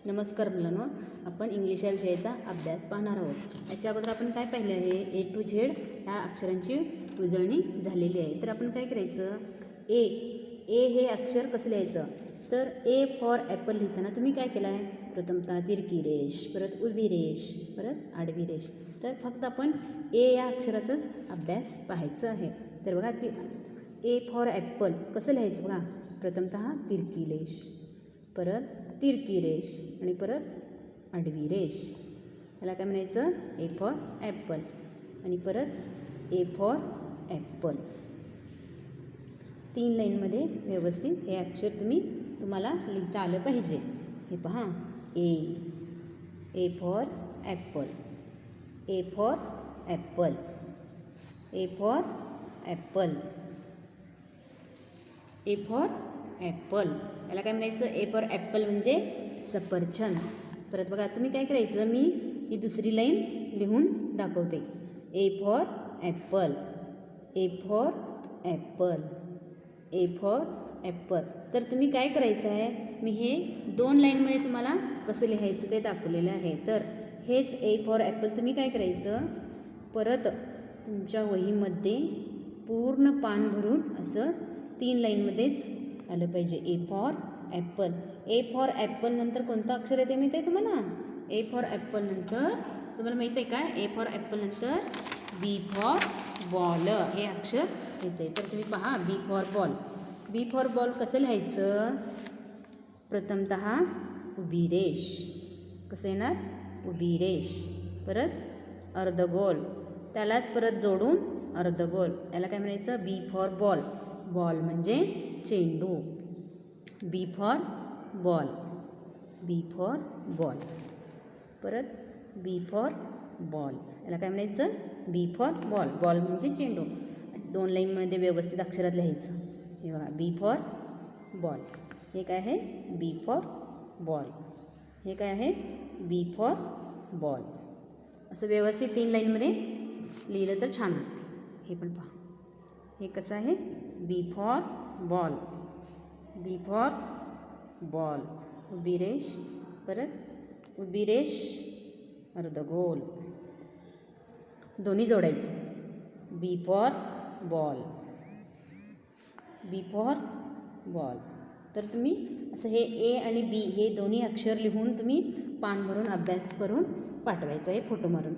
नमस्कार मुलांनो, आपण इंग्लिश या विषयाचा अभ्यास पाहणार आहोत। याच्या अगोदर आपण काय पाहिलं आहे, ए टू झेड या अक्षरांची उजळणी झालेली आहे। तर आपण काय करायचं, ए हे अक्षर कसं लिहायचं, तर ए फॉर ॲपल लिहिताना तुम्ही काय केलं आहे, प्रथमतः तिरकी रेष, परत उभी रेष, परत आडवी रेष। तर फक्त आपण ए या अक्षराचाच अभ्यास पाहायचं आहे। तर बघा, ए फॉर ॲपल कसं लिहायचं बघा, प्रथमतः तिरकी रेष, परत तिरकी रेष आणि परत आडवी रेष। याला काय म्हणायचं, ए फॉर ॲपल आणि परत ए फॉर ॲपल। 3 लाईनमध्ये व्यवस्थित हे अक्षर तुम्हाला लिहिता आलं पाहिजे। हे पहा, A for Apple, A for Apple, A for Apple, A for Apple. याला काय म्हणायचं, ए फॉर ॲपल म्हणजे सफरचंद। परत बघा, तुम्ही काय करायचं, मी ही दुसरी लाईन लिहून दाखवते। A for Apple, A for Apple, A for Apple. तर तुम्ही काय करायचं आहे, मी हे 2 लाईनमध्ये तुम्हाला कसं लिहायचं ते दाखवलेलं आहे। तर हेच ए फॉर ॲपल तुम्ही काय करायचं, परत तुमच्या वहीमध्ये पूर्ण पान भरून असं 3 लाईनमध्येच आलं पाहिजे। A for Apple, A for Apple नंतर कोणतं अक्षर येते माहिती आहे तुम्हाला, ए फॉर ॲपल नंतर तुम्हाला माहिती आहे काय, ए फॉर ॲपल नंतर बी फॉर बॉल हे अक्षर येते। तर तुम्ही पहा, B for ball, B for ball कसं लिहायचं, प्रथमतः उभी रेष, कसं येणार, उभी रेष, परत अर्धगोल, त्यालाच परत जोडून अर्धगोल। याला काय म्हणायचं, बी फॉर बॉल, बॉल म्हणजे चेंडू, B for ball, B for ball, परत बी फॉर बॉल। याला काय म्हणायचं, बी फॉर बॉल, बॉल म्हणजे चेंडू। 2 लाईनमध्ये व्यवस्थित अक्षरात लिहायचं। हे बघा, बी फॉर बॉल, हे काय आहे, बी फॉर बॉल, हे काय आहे, बी फॉर बॉल। असं व्यवस्थित 3 लाईनमध्ये लिहिलं तर छान वाटते। हे पण पहा, हे कसं आहे, B for ball, B for ball, उभी रेष, परत उभी रेष, अर्धगोल, दोन्ही जोडायचे, B for ball, B for ball. तर तुम्ही असं हे ए आणि बी हे दोन्ही अक्षर लिहून तुम्ही पान भरून अभ्यास करून पाठवायचं आहे, फोटो मारून।